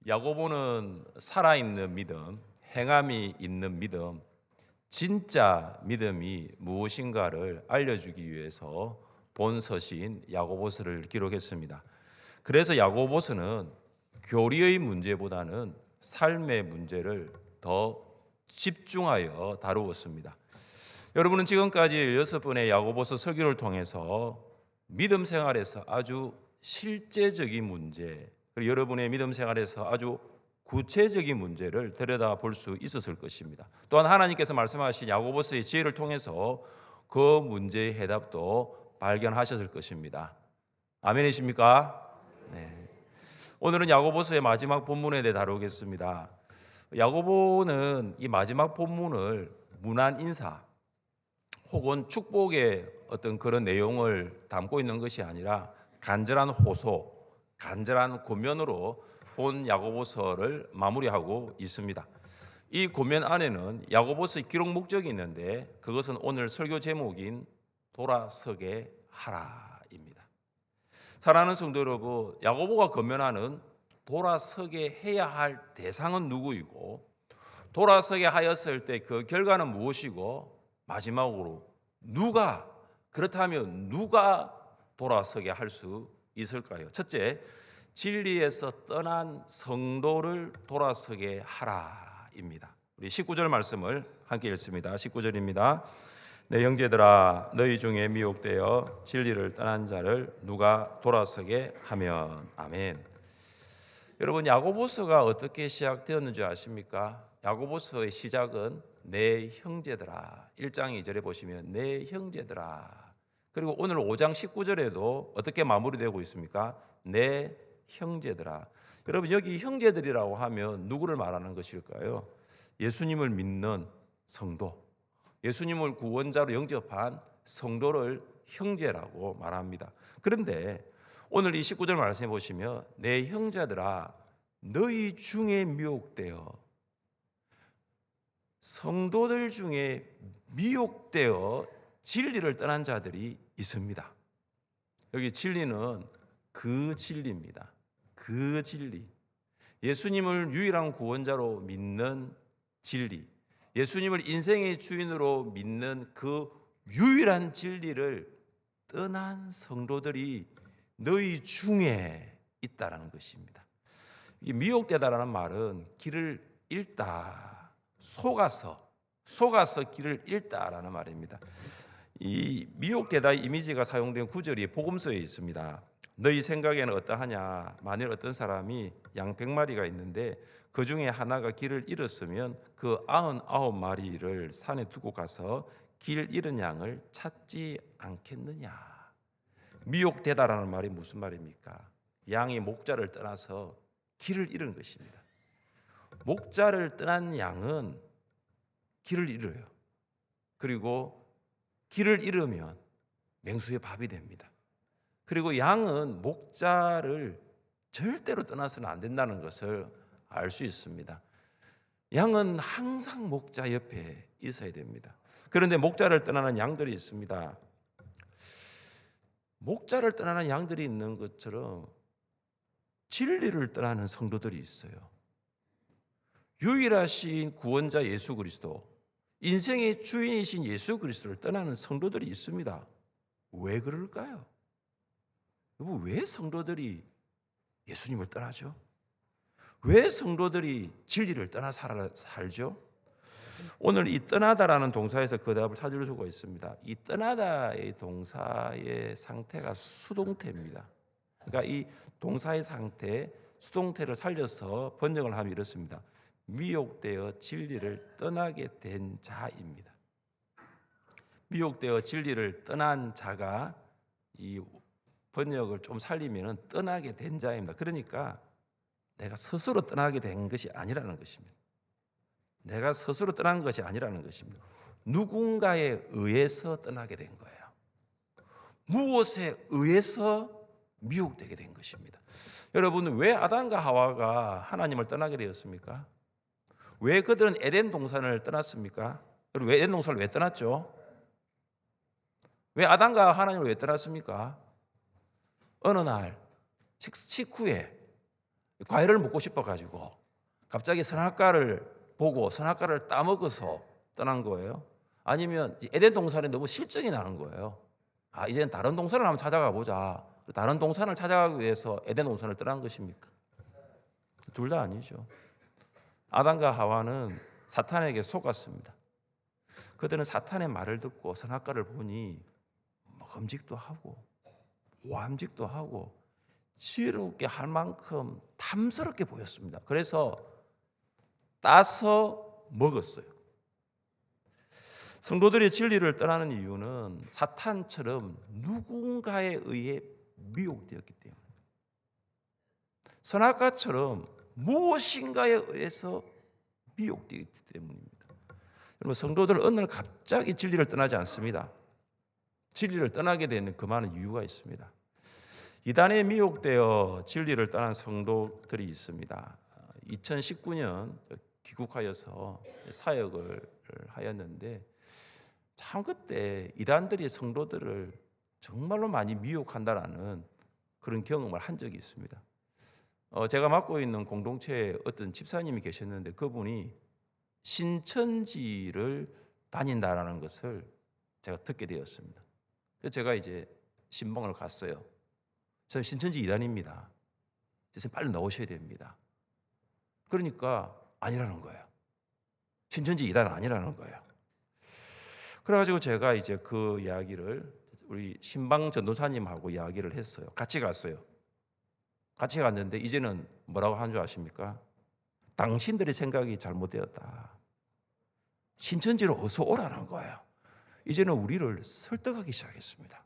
야고보는 살아있는 믿음, 행함이 있는 믿음, 진짜 믿음이 무엇인가를 알려주기 위해서 본 서신 야고보서를 기록했습니다. 그래서 야고보서는 교리의 문제보다는 삶의 문제를 더 집중하여 다루었습니다. 여러분은 지금까지 6번의 야고보서 설교를 통해서 믿음 생활에서 아주 실제적인 문제, 그리고 여러분의 믿음 생활에서 아주 구체적인 문제를 들여다볼 수 있었을 것입니다. 또한 하나님께서 말씀하신 야고보서의 지혜를 통해서 그 문제의 해답도 발견하셨을 것입니다. 아멘이십니까? 네. 오늘은 야고보서의 마지막 본문에 대해 다루겠습니다. 야고보는 이 마지막 본문을 문안 인사 혹은 축복의 어떤 그런 내용을 담고 있는 것이 아니라 간절한 호소, 간절한 권면으로 본 야고보서를 마무리하고 있습니다. 이 권면 안에는 야고보서의 기록 목적이 있는데 그것은 오늘 설교 제목인 돌아서게 하라입니다. 사랑하는 성도 여러분, 야고보가 권면하는 돌아서게 해야 할 대상은 누구이고 돌아서게 하였을 때 그 결과는 무엇이고 마지막으로 그렇다면 누가 돌아서게 할 수 있을까요? 첫째, 진리에서 떠난 성도를 돌아서게 하라입니다. 우리 19절 말씀을 함께 읽습니다. 19절입니다. 내 형제들아 너희 중에 미혹되어 진리를 떠난 자를 누가 돌아서게 하면. 아멘. 여러분, 야고보서가 어떻게 시작되었는지 아십니까? 야고보서의 시작은 내 형제들아, 1장 2절에 보시면 내 형제들아, 그리고 오늘 5장 19절에도 어떻게 마무리되고 있습니까? 내 형제들아. 여러분, 여기 형제들이라고 하면 누구를 말하는 것일까요? 예수님을 믿는 성도, 예수님을 구원자로 영접한 성도를 형제라고 말합니다. 그런데 오늘 이 19절 말씀해 보시면 내 형제들아 너희 중에 미혹되어, 성도들 중에 미혹되어 진리를 떠난 자들이 있습니다. 여기 진리는 그 진리입니다. 그 진리, 예수님을 유일한 구원자로 믿는 진리, 예수님을 인생의 주인으로 믿는 그 유일한 진리를 떠난 성도들이 너희 중에 있다라는 것입니다. 이 미혹되다라는 말은 길을 잃다, 속아서 길을 잃다라는 말입니다. 이 미혹되다의 이미지가 사용된 구절이 복음서에 있습니다. 너희 생각에는 어떠하냐? 만일 어떤 사람이 양 100마리가 있는데 그 중에 하나가 길을 잃었으면 그 99마리를 산에 두고 가서 길 잃은 양을 찾지 않겠느냐? 미혹되다라는 말이 무슨 말입니까? 양이 목자를 떠나서 길을 잃은 것입니다. 목자를 떠난 양은 길을 잃어요. 그리고 길을 잃으면 맹수의 밥이 됩니다. 그리고 양은 목자를 절대로 떠나서는 안 된다는 것을 알 수 있습니다. 양은 항상 목자 옆에 있어야 됩니다. 그런데 목자를 떠나는 양들이 있습니다. 목자를 떠나는 양들이 있는 것처럼 진리를 떠나는 성도들이 있어요. 유일하신 구원자 예수 그리스도, 인생의 주인이신 예수 그리스도를 떠나는 성도들이 있습니다. 왜 그럴까요? 여러분, 왜 성도들이 예수님을 떠나죠? 왜 성도들이 진리를 떠나 살죠? 오늘 이 떠나다라는 동사에서 그 답을 찾을 수가 있습니다. 이 떠나다의 동사의 상태가 수동태입니다. 그러니까 이 동사의 상태, 수동태를 살려서 번역을 하면 이렇습니다. 미혹되어 진리를 떠나게 된 자입니다. 미혹되어 진리를 떠난 자가, 이 번역을 좀 살리면 떠나게 된 자입니다. 그러니까 내가 스스로 떠나게 된 것이 아니라는 것입니다. 내가 스스로 떠난 것이 아니라는 것입니다. 누군가에 의해서 떠나게 된 거예요. 무엇에 의해서 미혹되게 된 것입니다. 여러분, 왜 아담과 하와가 하나님을 떠나게 되었습니까? 왜 그들은 에덴 동산을 떠났습니까? 왜 에덴 동산을 왜 떠났죠? 왜 아담과 하나님을 왜 떠났습니까? 어느 날 식후에 과일을 먹고 싶어가지고 갑자기 선악과를 보고 선악과를 따먹어서 떠난 거예요? 아니면 에덴 동산에 너무 실증이 나는 거예요? 이제는 다른 동산을 한번 찾아가 보자. 다른 동산을 찾아가기 위해서 에덴 동산을 떠난 것입니까? 둘 다 아니죠. 아담과 하와는 사탄에게 속았습니다. 그들은 사탄의 말을 듣고 선악과를 보니 먹음직도 하고 모함직도 하고 지혜롭게 할 만큼 탐스럽게 보였습니다. 그래서 따서 먹었어요. 성도들이 진리를 떠나는 이유는 사탄처럼 누군가에 의해 미혹되었기 때문에, 선악과처럼 무엇인가에 의해서 미혹되기 때문입니다. 여러분, 성도들 어느 날 갑자기 진리를 떠나지 않습니다. 진리를 떠나게 되는 그 많은 이유가 있습니다. 이단에 미혹되어 진리를 떠난 성도들이 있습니다. 2019년 귀국하여서 사역을 하였는데 참 그때 이단들이 성도들을 정말로 많이 미혹한다라는 그런 경험을 한 적이 있습니다. 제가 맡고 있는 공동체에 어떤 집사님이 계셨는데 그분이 신천지를 다닌다라는 것을 제가 듣게 되었습니다. 그래서 제가 이제 신방을 갔어요. 저는 신천지 이단입니다. 그래서 빨리 나오셔야 됩니다. 그러니까 아니라는 거예요. 신천지 이단은 아니라는 거예요. 그래가지고 제가 이제 그 이야기를 우리 신방 전도사님하고 이야기를 했어요. 같이 갔어요. 같이 갔는데 이제는 뭐라고 한 줄 아십니까? 당신들의 생각이 잘못되었다. 신천지로 어서 오라는 거예요. 이제는 우리를 설득하기 시작했습니다.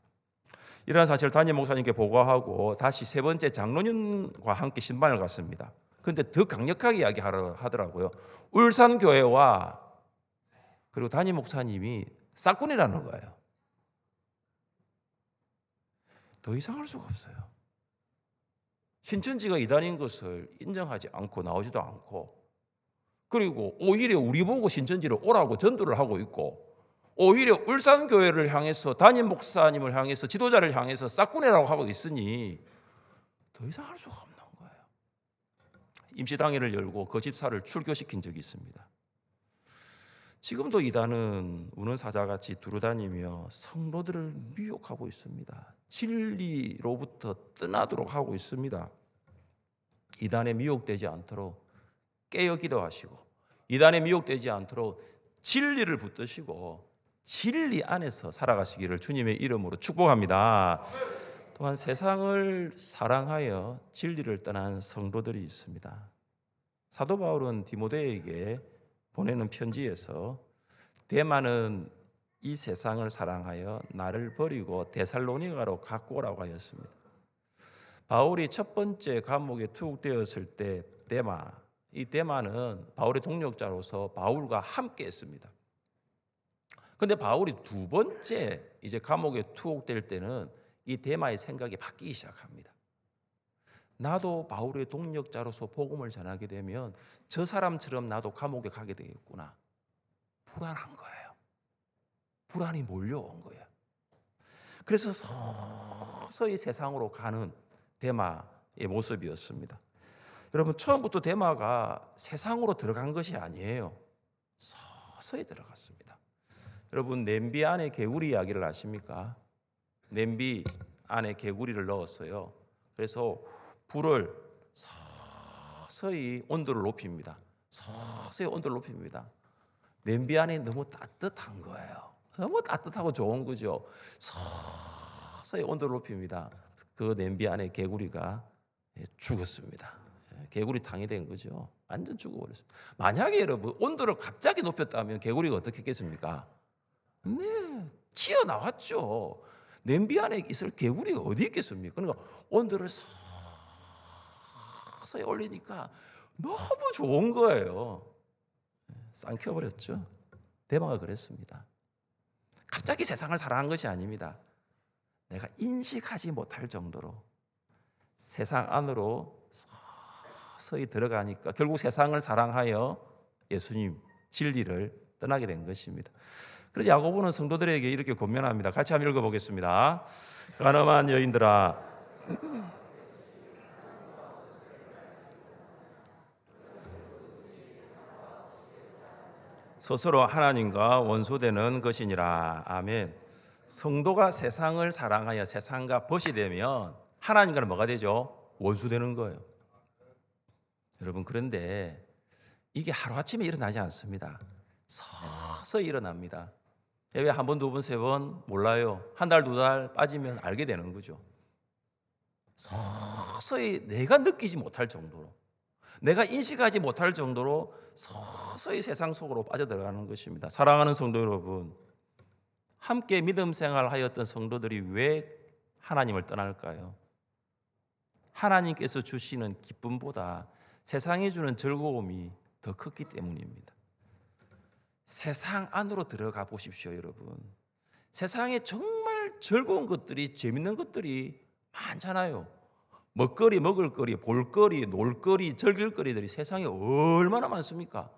이러한 사실을 담임 목사님께 보고하고 다시 세 번째 장로님과 함께 신방을 갔습니다. 그런데 더 강력하게 이야기하더라고요. 울산교회와 그리고 담임 목사님이 싹군이라는 거예요. 더 이상 할 수가 없어요. 신천지가 이단인 것을 인정하지 않고 나오지도 않고, 그리고 오히려 우리 보고 신천지를 오라고 전도를 하고 있고, 오히려 울산교회를 향해서 담임 목사님을 향해서 지도자를 향해서 싹군이라고 하고 있으니 더 이상 할 수가 없는 거예요. 임시당회를 열고 그 집사를 출교시킨 적이 있습니다. 지금도 이단은 우는 사자같이 두루다니며 성도들을 미혹하고 있습니다. 진리로부터 떠나도록 하고 있습니다. 이단에 미혹되지 않도록 깨어 기도하시고, 이단에 미혹되지 않도록 진리를 붙드시고 진리 안에서 살아가시기를 주님의 이름으로 축복합니다. 또한 세상을 사랑하여 진리를 떠난 성도들이 있습니다. 사도 바울은 디모데에게 보내는 편지에서 데마는 이 세상을 사랑하여 나를 버리고 데살로니가로 갖고 오라고 하였습니다. 바울이 첫 번째 감옥에 투옥되었을 때 이 데마는 바울의 동력자로서 바울과 함께 했습니다. 그런데 바울이 두 번째 이제 감옥에 투옥될 때는 이 데마의 생각이 바뀌기 시작합니다. 나도 바울의 동력자로서 복음을 전하게 되면 저 사람처럼 나도 감옥에 가게 되겠구나. 불안한 거예요. 불안이 몰려온 거예요. 그래서 서서히 세상으로 가는 데마의 모습이었습니다. 여러분, 처음부터 데마가 세상으로 들어간 것이 아니에요. 서서히 들어갔습니다. 여러분, 냄비 안에 개구리 이야기를 아십니까? 냄비 안에 개구리를 넣었어요. 그래서 불을 서서히 온도를 높입니다. 서서히 온도를 높입니다. 냄비 안에 너무 따뜻한 거예요. 너무 따뜻하고 좋은 거죠. 서서히 온도를 높입니다. 그 냄비 안에 개구리가 죽었습니다. 개구리탕이 된 거죠. 완전 죽어버렸어요. 만약에 여러분 온도를 갑자기 높였다면 개구리가 어떻게 했겠습니까? 네, 튀어나왔죠. 냄비 안에 있을 개구리가 어디 있겠습니까? 그러니까 온도를 서서히 올리니까 너무 좋은 거예요. 쌍켜버렸죠. 데마가 그랬습니다. 갑자기 세상을 사랑한 것이 아닙니다. 내가 인식하지 못할 정도로 세상 안으로 서서히 들어가니까 결국 세상을 사랑하여 예수님 진리를 떠나게 된 것입니다. 그래서 야고보는 성도들에게 이렇게 권면합니다. 같이 한번 읽어보겠습니다. 가늠한 여인들아, 스스로 하나님과 원수되는 것이니라. 아멘. 성도가 세상을 사랑하여 세상과 벗이 되면 하나님과는 뭐가 되죠? 원수되는 거예요. 여러분, 그런데 이게 하루아침에 일어나지 않습니다. 서서히 일어납니다. 왜 한 번, 두 번, 세 번 몰라요. 한 달, 두 달 빠지면 알게 되는 거죠. 서서히 내가 느끼지 못할 정도로, 내가 인식하지 못할 정도로 서서히 세상 속으로 빠져들어가는 것입니다. 사랑하는 성도 여러분, 함께 믿음 생활하였던 성도들이 왜 하나님을 떠날까요? 하나님께서 주시는 기쁨보다 세상이 주는 즐거움이 더 컸기 때문입니다. 세상 안으로 들어가 보십시오, 여러분. 세상에 정말 즐거운 것들이, 재밌는 것들이 많잖아요. 먹거리, 먹을거리, 볼거리, 놀거리, 즐길거리들이 세상에 얼마나 많습니까?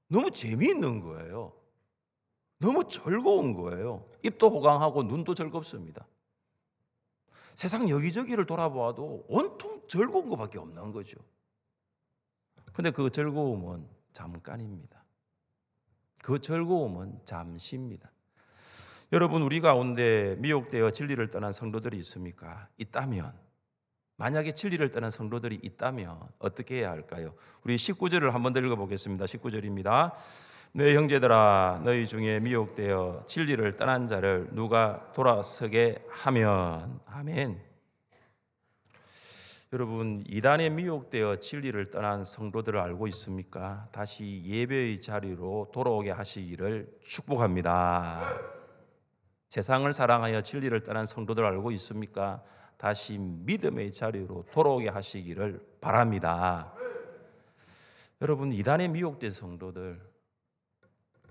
너무 재미있는 거예요. 너무 즐거운 거예요. 입도 호강하고 눈도 즐겁습니다. 세상 여기저기를 돌아보아도 온통 즐거운 것밖에 없는 거죠. 근데 그 즐거움은 잠깐입니다. 그 즐거움은 잠시입니다. 여러분, 우리 가운데 미혹되어 진리를 떠난 성도들이 있습니까? 있다면, 만약에 진리를 떠난 성도들이 있다면 어떻게 해야 할까요? 우리 19절을 한번 더 읽어보겠습니다. 19절입니다. 내 형제들아, 너희 중에 미혹되어 진리를 떠난 자를 누가 돌아서게 하면. 아멘. 여러분, 이단에 미혹되어 진리를 떠난 성도들을 알고 있습니까? 다시 예배의 자리로 돌아오게 하시기를 축복합니다. 세상을 사랑하여 진리를 떠난 성도들 알고 있습니까? 다시 믿음의 자리로 돌아오게 하시기를 바랍니다. 여러분, 이단에 미혹된 성도들,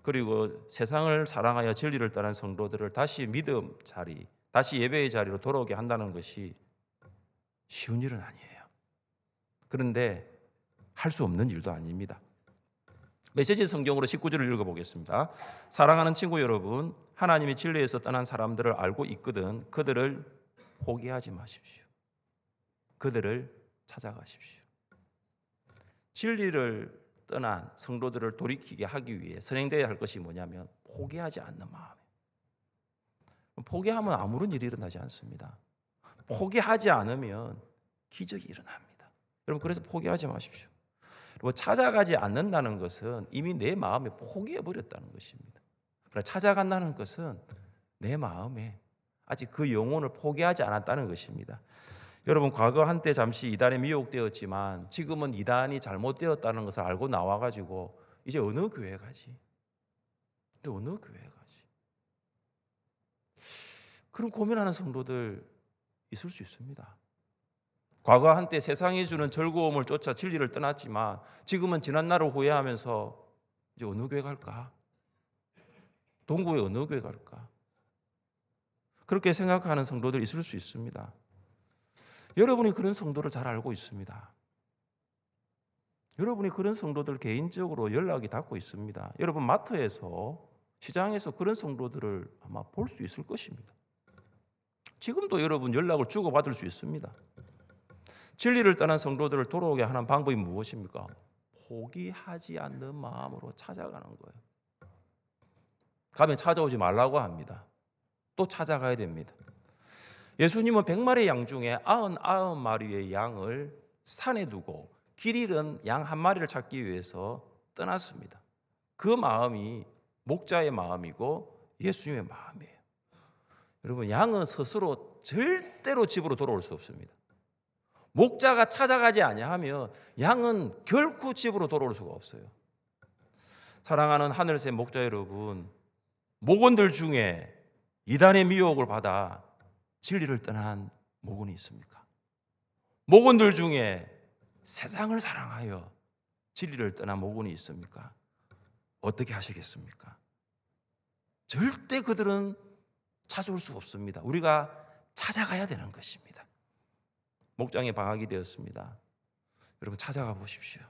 그리고 세상을 사랑하여 진리를 떠난 성도들을 다시 믿음 자리, 다시 예배의 자리로 돌아오게 한다는 것이 쉬운 일은 아니에요. 그런데 할 수 없는 일도 아닙니다. 메시지 성경으로 19절을 읽어보겠습니다. 사랑하는 친구 여러분, 하나님이 진리에서 떠난 사람들을 알고 있거든 그들을 포기하지 마십시오. 그들을 찾아가십시오. 진리를 떠난 성도들을 돌이키게 하기 위해 선행되어야 할 것이 뭐냐면 포기하지 않는 마음이에요. 포기하면 아무런 일이 일어나지 않습니다. 포기하지 않으면 기적이 일어납니다. 여러분, 그래서 포기하지 마십시오. 그리고 찾아가지 않는다는 것은 이미 내 마음에 포기해버렸다는 것입니다. 그러나 찾아간다는 것은 내 마음에 아직 그 영혼을 포기하지 않았다는 것입니다. 여러분, 과거 한때 잠시 이단에 미혹되었지만 지금은 이단이 잘못되었다는 것을 알고 나와가지고 이제 어느 교회 가지? 근데 어느 교회 가지? 그런 고민하는 성도들 있을 수 있습니다. 과거 한때 세상이 주는 즐거움을 쫓아 진리를 떠났지만 지금은 지난 날을 후회하면서 이제 어느 교회 갈까? 동구에 어느 교회 갈까? 그렇게 생각하는 성도들 있을 수 있습니다. 여러분이 그런 성도를 잘 알고 있습니다. 여러분이 그런 성도들 개인적으로 연락이 닿고 있습니다. 여러분, 마트에서, 시장에서 그런 성도들을 아마 볼 수 있을 것입니다. 지금도 여러분 연락을 주고받을 수 있습니다. 진리를 떠난 성도들을 돌아오게 하는 방법이 무엇입니까? 포기하지 않는 마음으로 찾아가는 거예요. 가면 찾아오지 말라고 합니다. 또 찾아가야 됩니다. 예수님은 100마리의 양 중에 99마리의 양을 산에 두고 길 잃은 양 한 마리를 찾기 위해서 떠났습니다. 그 마음이 목자의 마음이고 예수님의 마음이에요. 여러분, 양은 스스로 절대로 집으로 돌아올 수 없습니다. 목자가 찾아가지 아니하면 양은 결코 집으로 돌아올 수가 없어요. 사랑하는 하늘새 목자 여러분, 목원들 중에 이단의 미혹을 받아 진리를 떠난 목원이 있습니까? 목원들 중에 세상을 사랑하여 진리를 떠난 목원이 있습니까? 어떻게 하시겠습니까? 절대 그들은 찾아올 수가 없습니다. 우리가 찾아가야 되는 것입니다. 목장에 방학이 되었습니다. 여러분, 찾아가 보십시오.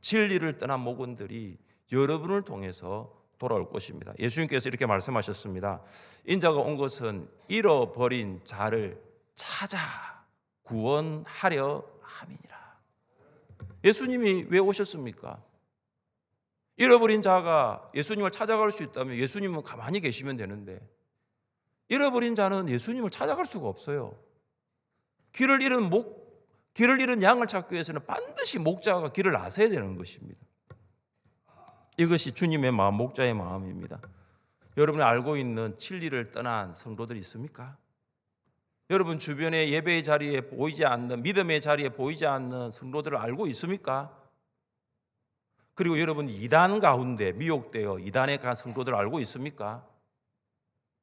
진리를 떠난 목원들이 여러분을 통해서 돌아올 것입니다. 예수님께서 이렇게 말씀하셨습니다. 인자가 온 것은 잃어버린 자를 찾아 구원하려 함이니라. 예수님이 왜 오셨습니까? 잃어버린 자가 예수님을 찾아갈 수 있다면 예수님은 가만히 계시면 되는데 잃어버린 자는 예수님을 찾아갈 수가 없어요. 길을 잃은 양을 찾기 위해서는 반드시 목자가 길을 나서야 되는 것입니다. 이것이 주님의 마음, 목자의 마음입니다. 여러분이 알고 있는 진리를 떠난 성도들이 있습니까? 여러분 주변의 예배의 자리에 보이지 않는, 믿음의 자리에 보이지 않는 성도들을 알고 있습니까? 그리고 여러분 이단 가운데 미혹되어 이단에 간 성도들을 알고 있습니까?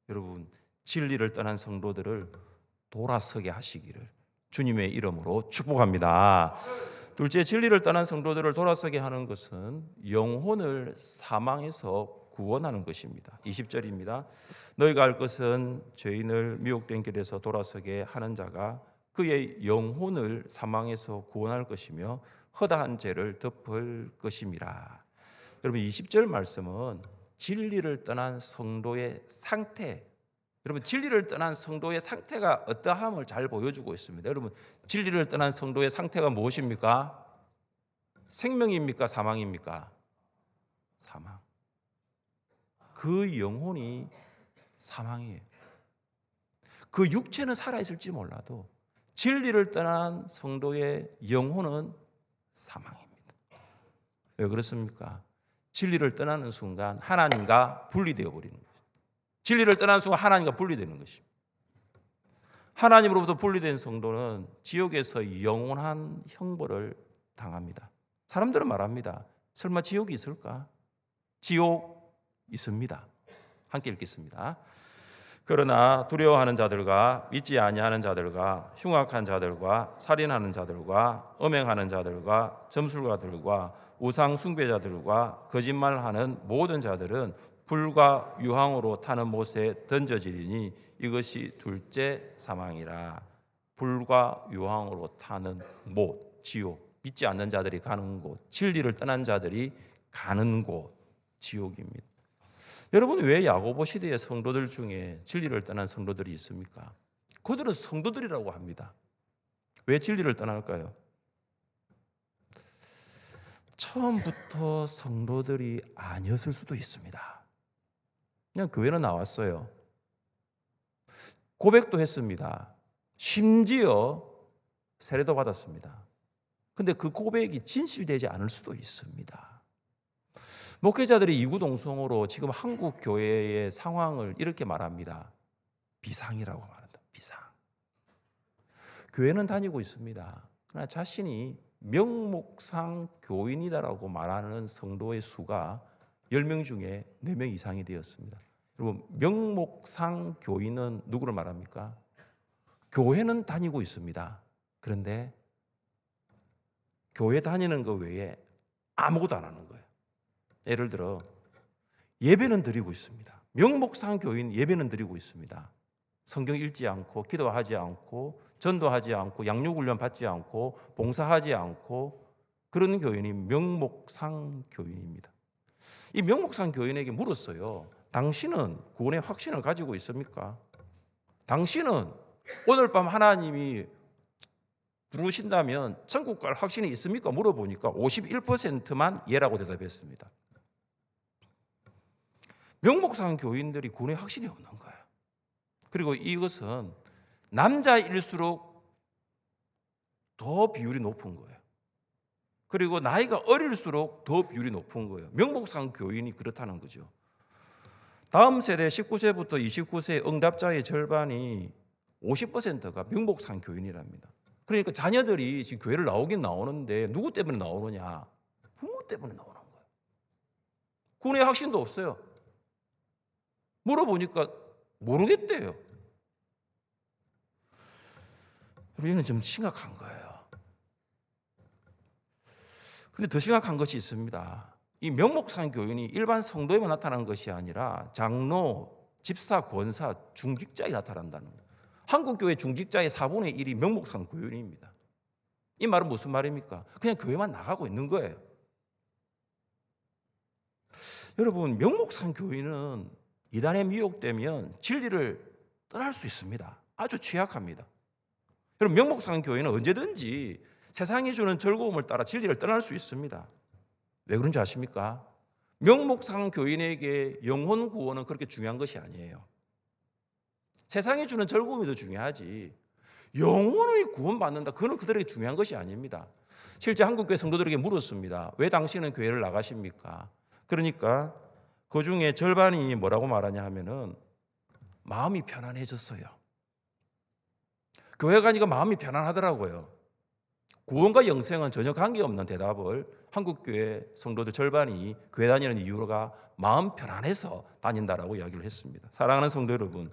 여러분 진리를 떠난 성도들을 돌아서게 하시기를 주님의 이름으로 축복합니다. 둘째, 진리를 떠난 성도들을 돌아서게 하는 것은 영혼을 사망에서 구원하는 것입니다. 20절입니다. 너희가 알 것은 죄인을 미혹된 길에서 돌아서게 하는 자가 그의 영혼을 사망에서 구원할 것이며 허다한 죄를 덮을 것임이라. 여러분 20절 말씀은 진리를 떠난 성도의 상태, 여러분 진리를 떠난 성도의 상태가 어떠함을 잘 보여주고 있습니다. 여러분 진리를 떠난 성도의 상태가 무엇입니까? 생명입니까? 사망입니까? 사망. 그 영혼이 사망이에요. 그 육체는 살아있을지 몰라도 진리를 떠난 성도의 영혼은 사망입니다. 왜 그렇습니까? 진리를 떠나는 순간 하나님과 분리되어 버리는 거예요. 진리를 떠나는 순간 하나님과 분리되는 것입니다. 하나님으로부터 분리된 성도는 지옥에서 영원한 형벌을 당합니다. 사람들은 말합니다. 설마 지옥이 있을까? 지옥 있습니다. 함께 읽겠습니다. 그러나 두려워하는 자들과 믿지 아니하는 자들과 흉악한 자들과 살인하는 자들과 음행하는 자들과 점술가들과 우상 숭배자들과 거짓말하는 모든 자들은 불과 유황으로 타는 못에 던져지리니 이것이 둘째 사망이라. 불과 유황으로 타는 못, 지옥, 믿지 않는 자들이 가는 곳, 진리를 떠난 자들이 가는 곳, 지옥입니다. 여러분 왜 야고보 시대의 성도들 중에 진리를 떠난 성도들이 있습니까? 그들은 성도들이라고 합니다. 왜 진리를 떠날까요? 처음부터 성도들이 아니었을 수도 있습니다. 그냥 교회는 나왔어요. 고백도 했습니다. 심지어 세례도 받았습니다. 근데 그 고백이 진실되지 않을 수도 있습니다. 목회자들이 이구동성으로 지금 한국 교회의 상황을 이렇게 말합니다. 비상이라고 말한다. 비상. 교회는 다니고 있습니다. 그러나 자신이 명목상 교인이다라고 말하는 성도의 수가 10명 중에 4명 이상이 되었습니다. 여러분 명목상 교인은 누구를 말합니까? 교회는 다니고 있습니다. 그런데 교회 다니는 것 외에 아무것도 안 하는 거예요. 예를 들어 예배는 드리고 있습니다. 명목상 교인 예배는 드리고 있습니다. 성경 읽지 않고 기도하지 않고 전도하지 않고 양육훈련 받지 않고 봉사하지 않고 그런 교인이 명목상 교인입니다. 이 명목상 교인에게 물었어요. 당신은 구원의 확신을 가지고 있습니까? 당신은 오늘 밤 하나님이 부르신다면 천국 갈 확신이 있습니까? 물어보니까 51%만 예라고 대답했습니다. 명목상 교인들이 구원의 확신이 없는 거예요. 그리고 이것은 남자일수록 더 비율이 높은 거예요. 그리고 나이가 어릴수록 더 비율이 높은 거예요. 명목상 교인이 그렇다는 거죠. 다음 세대 19세부터 29세 응답자의 절반이 50%가 명목상 교인이랍니다. 그러니까 자녀들이 지금 교회를 나오긴 나오는데 누구 때문에 나오느냐? 부모 때문에 나오는 거예요. 구원의 확신도 없어요. 물어보니까 모르겠대요. 이건 좀 심각한 거예요. 그런데 더 심각한 것이 있습니다. 이 명목상 교인이 일반 성도에만 나타나는 것이 아니라 장로, 집사, 권사, 중직자에 나타난다는 거예요. 한국교회 중직자의 4분의 1이 명목상 교인입니다. 이 말은 무슨 말입니까? 그냥 교회만 나가고 있는 거예요. 여러분 명목상 교인은 이단에 미혹되면 진리를 떠날 수 있습니다. 아주 취약합니다. 여러분 명목상 교회는 언제든지 세상이 주는 즐거움을 따라 진리를 떠날 수 있습니다. 왜 그런지 아십니까? 명목상 교인에게 영혼 구원은 그렇게 중요한 것이 아니에요. 세상이 주는 즐거움이 더 중요하지 영혼의 구원받는다, 그건 그들에게 중요한 것이 아닙니다. 실제 한국교회 성도들에게 물었습니다. 왜 당신은 교회를 나가십니까? 그러니까 그 중에 절반이 뭐라고 말하냐 하면은 마음이 편안해졌어요. 교회 가니까 마음이 편안하더라고요. 구원과 영생은 전혀 관계없는 대답을 한국교회 성도들 절반이 교회 다니는 이유가 마음 편안해서 다닌다라고 이야기를 했습니다. 사랑하는 성도 여러분,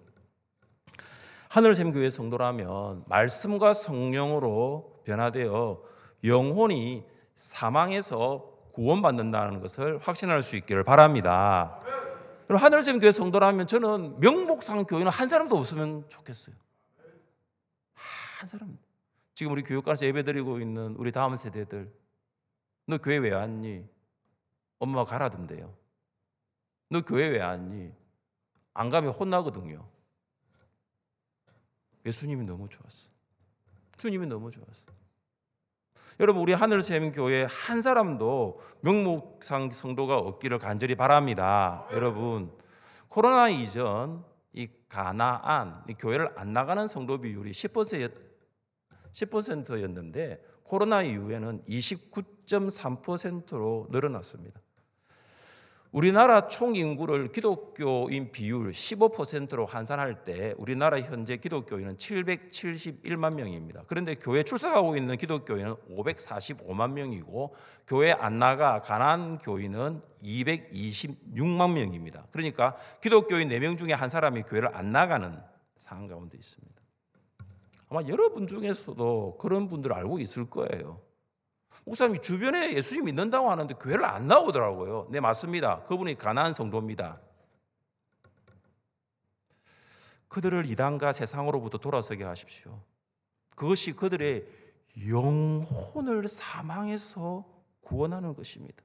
하늘샘교회 성도라면 말씀과 성령으로 변화되어 영혼이 사망에서 구원받는다는 것을 확신할 수 있기를 바랍니다. 그럼 하늘샘교회 성도라면 저는 명목상 교회는 한 사람도 없으면 좋겠어요. 한 사람. 지금 우리 교육관에서 예배드리고 있는 우리 다음 세대들, 너 교회 왜 왔니? 엄마가 가라던데요. 너 교회 왜 왔니? 안 가면 혼나거든요. 예수님이 너무 좋았어. 주님이 너무 좋았어. 여러분, 우리 하늘샘 교회 한 사람도 명목상 성도가 없기를 간절히 바랍니다. 여러분, 코로나 이전 이 가나안, 이 교회를 안 나가는 성도 비율이 10%였는데 코로나 이후에는 29.3%로 늘어났습니다. 우리나라 총 인구를 기독교인 비율 15%로 환산할 때 우리나라 현재 기독교인은 771만 명입니다. 그런데 교회 출석하고 있는 기독교인은 545만 명이고 교회 안 나가 가난 교인은 226만 명입니다. 그러니까 기독교인 4명 중에 한 사람이 교회를 안 나가는 상황 가운데 있습니다. 아마 여러분 중에서도 그런 분들 알고 있을 거예요. 목사님이 주변에 예수님 믿는다고 하는데 교회를 안 나오더라고요. 네, 맞습니다. 그분이 가나안 성도입니다. 그들을 이단과 세상으로부터 돌아서게 하십시오. 그것이 그들의 영혼을 사망에서 구원하는 것입니다.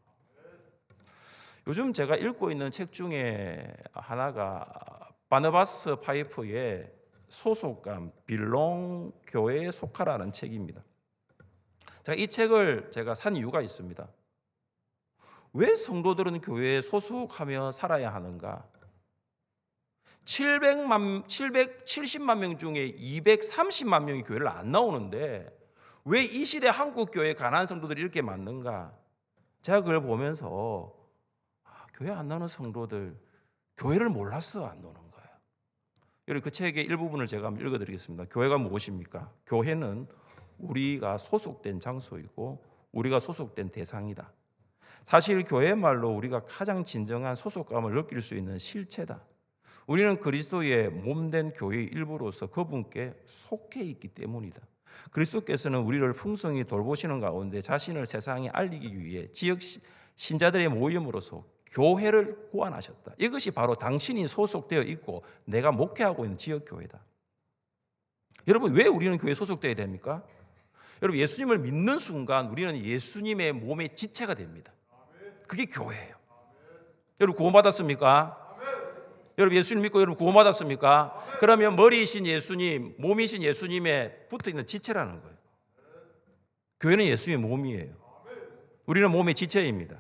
요즘 제가 읽고 있는 책 중에 하나가 바너바스 파이프의 소속감 빌롱 교회에 속하라는 책입니다. 제가 이 책을 산 이유가 있습니다. 왜 성도들은 교회에 소속하며 살아야 하는가? 770만 명 중에 230만 명이 교회를 안 나오는데 왜 이 시대 한국 교회 가난한 성도들이 이렇게 많는가? 제가 그걸 보면서 교회 안 나오는 성도들 교회를 몰라서 안 노는 거예요. 여러분, 그 책의 일부분을 제가 한번 읽어드리겠습니다. 교회가 무엇입니까? 교회는 우리가 소속된 장소이고 우리가 소속된 대상이다. 사실 교회말로 우리가 가장 진정한 소속감을 느낄 수 있는 실체다. 우리는 그리스도의 몸된 교회의 일부로서 그분께 속해 있기 때문이다. 그리스도께서는 우리를 풍성히 돌보시는 가운데 자신을 세상에 알리기 위해 지역 신자들의 모임으로서 교회를 고안하셨다. 이것이 바로 당신이 소속되어 있고 내가 목회하고 있는 지역 교회다. 여러분, 왜 우리는 교회에 소속되어야 됩니까? 여러분, 예수님을 믿는 순간 우리는 예수님의 몸의 지체가 됩니다. 그게 교회예요. 여러분, 구원받았습니까? 여러분, 예수님 믿고 여러분 구원받았습니까? 그러면 머리이신 예수님, 몸이신 예수님에 붙어있는 지체라는 거예요. 교회는 예수님의 몸이에요. 우리는 몸의 지체입니다.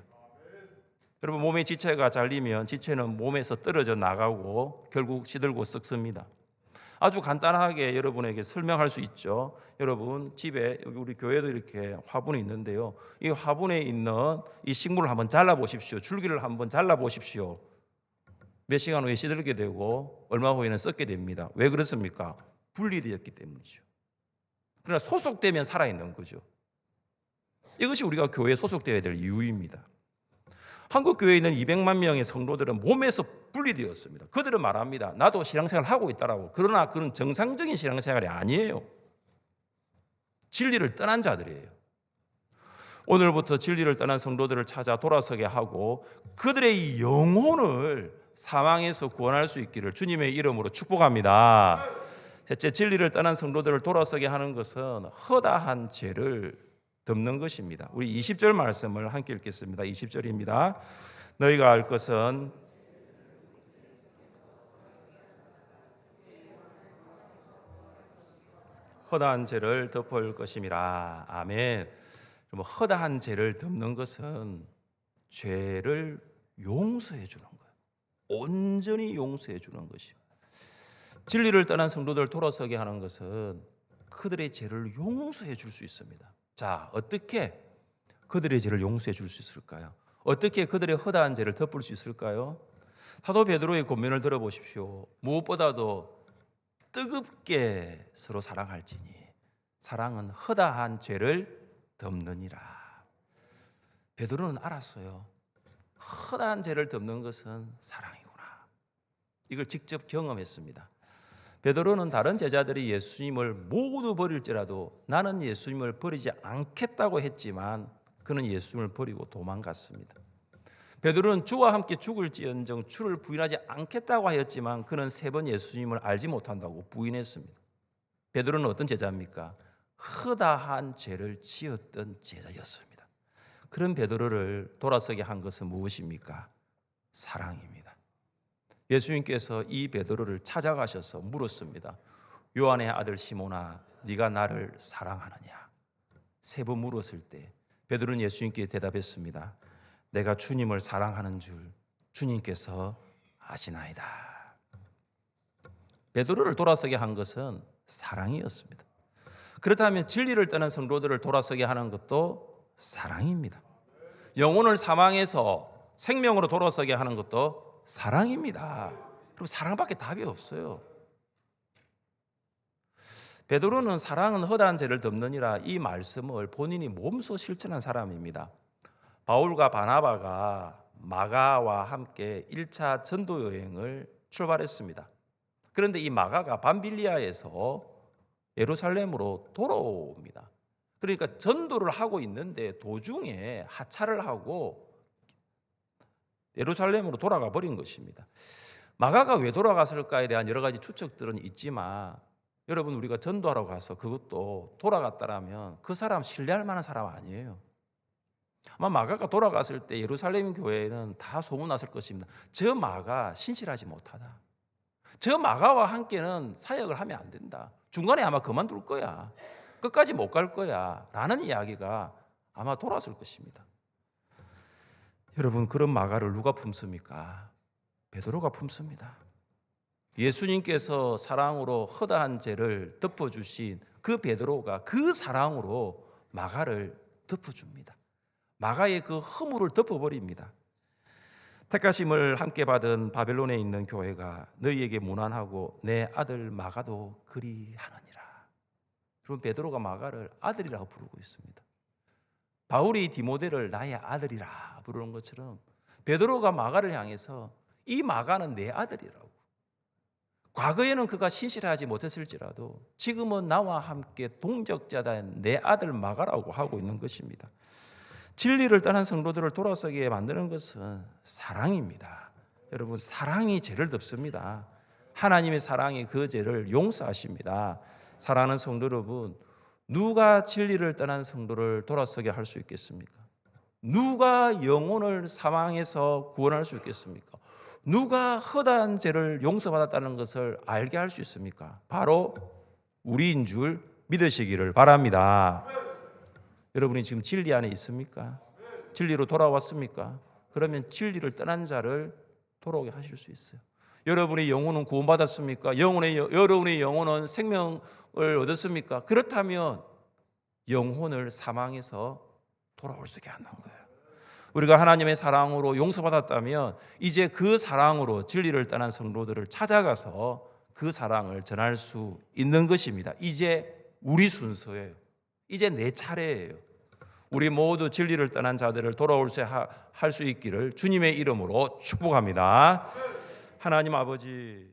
여러분, 몸의 지체가 잘리면 지체는 몸에서 떨어져 나가고 결국 시들고 썩습니다. 아주 간단하게 여러분에게 설명할 수 있죠. 여러분, 집에 우리 교회도 이렇게 화분이 있는데요. 이 화분에 있는 이 식물을 한번 잘라 보십시오. 줄기를 한번 잘라 보십시오. 몇 시간 후에 시들게 되고 얼마 후에는 썩게 됩니다. 왜 그렇습니까? 분리되었기 때문이죠. 그러나 소속되면 살아있는 거죠. 이것이 우리가 교회에 소속되어야 될 이유입니다. 한국 교회에 있는 200만 명의 성도들은 몸에서 분리되었습니다. 그들은 말합니다. 나도 신앙생활을 하고 있다라고. 그러나 그런 정상적인 신앙생활이 아니에요. 진리를 떠난 자들이에요. 오늘부터 진리를 떠난 성도들을 찾아 돌아서게 하고 그들의 영혼을 사망에서 구원할 수 있기를 주님의 이름으로 축복합니다. 셋째, 진리를 떠난 성도들을 돌아서게 하는 것은 허다한 죄를 덮는 것입니다. 우리 20절 말씀을 함께 읽겠습니다. 20절입니다. 너희가 알 것은 허다한 죄를 덮을 것임이라. 아멘. 허다한 죄를 덮는 것은 죄를 용서해 주는 거예요. 온전히 용서해 주는 것입니다. 진리를 떠난 성도들 돌아서게 하는 것은 그들의 죄를 용서해 줄 수 있습니다. 자, 어떻게 그들의 죄를 용서해 줄 수 있을까요? 어떻게 그들의 허다한 죄를 덮을 수 있을까요? 사도 베드로의 권면을 들어보십시오. 무엇보다도 뜨겁게 서로 사랑할지니 사랑은 허다한 죄를 덮느니라. 베드로는 알았어요. 허다한 죄를 덮는 것은 사랑이구나. 이걸 직접 경험했습니다. 베드로는 다른 제자들이 예수님을 모두 버릴지라도 나는 예수님을 버리지 않겠다고 했지만 그는 예수님을 버리고 도망갔습니다. 베드로는 주와 함께 죽을지언정 주를 부인하지 않겠다고 하였지만 그는 3번 예수님을 알지 못한다고 부인했습니다. 베드로는 어떤 제자입니까? 허다한 죄를 지었던 제자였습니다. 그런 베드로를 돌아서게 한 것은 무엇입니까? 사랑입니다. 예수님께서 이 베드로를 찾아가셔서 물었습니다. 요한의 아들 시몬아, 네가 나를 사랑하느냐? 3번 물었을 때 베드로는 예수님께 대답했습니다. 내가 주님을 사랑하는 줄 주님께서 아시나이다. 베드로를 돌아서게 한 것은 사랑이었습니다. 그렇다면 진리를 떠난 성도들을 돌아서게 하는 것도 사랑입니다. 영혼을 사망해서 생명으로 돌아서게 하는 것도 사랑입니다. 그럼 사랑밖에 답이 없어요. 베드로는 사랑은 허다한 죄를 덮느니라 이 말씀을 본인이 몸소 실천한 사람입니다. 바울과 바나바가 마가와 함께 1차 전도 여행을 출발했습니다. 그런데 이 마가가 밤빌리아에서 예루살렘으로 돌아옵니다. 그러니까 전도를 하고 있는데 도중에 하차를 하고 예루살렘으로 돌아가 버린 것입니다. 마가가 왜 돌아갔을까에 대한 여러 가지 추측들은 있지만 여러분, 우리가 전도하러 가서 그것도 돌아갔다라면 그 사람 신뢰할 만한 사람 아니에요. 아마 마가가 돌아갔을 때 예루살렘 교회는 다 소문났을 것입니다. 저 마가 신실하지 못하다. 저 마가와 함께는 사역을 하면 안 된다. 중간에 아마 그만둘 거야. 끝까지 못 갈 거야. 라는 이야기가 아마 돌았을 것입니다. 여러분, 그런 마가를 누가 품습니까? 베드로가 품습니다. 예수님께서 사랑으로 허다한 죄를 덮어주신 그 베드로가 그 사랑으로 마가를 덮어줍니다. 마가의 그 허물을 덮어버립니다. 택하심을 함께 받은 바벨론에 있는 교회가 너희에게 문안하고 내 아들 마가도 그리하느니라. 그럼 베드로가 마가를 아들이라고 부르고 있습니다. 바울이 디모데를 나의 아들이라 부르는 것처럼 베드로가 마가를 향해서 이 마가는 내 아들이라고. 과거에는 그가 신실하지 못했을지라도 지금은 나와 함께 동역자된 내 아들 마가라고 하고 있는 것입니다. 진리를 떠난 성도들을 돌아서게 만드는 것은 사랑입니다. 여러분, 사랑이 죄를 덮습니다. 하나님의 사랑이 그 죄를 용서하십니다. 사랑하는 성도 여러분, 누가 진리를 떠난 성도를 돌아서게 할 수 있겠습니까? 누가 영혼을 사망해서 구원할 수 있겠습니까? 누가 허다한 죄를 용서받았다는 것을 알게 할 수 있습니까? 바로 우리인 줄 믿으시기를 바랍니다. 여러분이 지금 진리 안에 있습니까? 진리로 돌아왔습니까? 그러면 진리를 떠난 자를 돌아오게 하실 수 있어요. 여러분의 영혼은 구원받았습니까? 여러분의 영혼은 생명을 얻었습니까? 그렇다면 영혼을 사망해서 돌아올 수 있게 하는 거예요. 우리가 하나님의 사랑으로 용서받았다면 이제 그 사랑으로 진리를 떠난 성도들을 찾아가서 그 사랑을 전할 수 있는 것입니다. 이제 우리 순서예요. 이제 내 차례예요. 우리 모두 진리를 떠난 자들을 돌아올 수 할 수 있기를 주님의 이름으로 축복합니다. 하나님 아버지,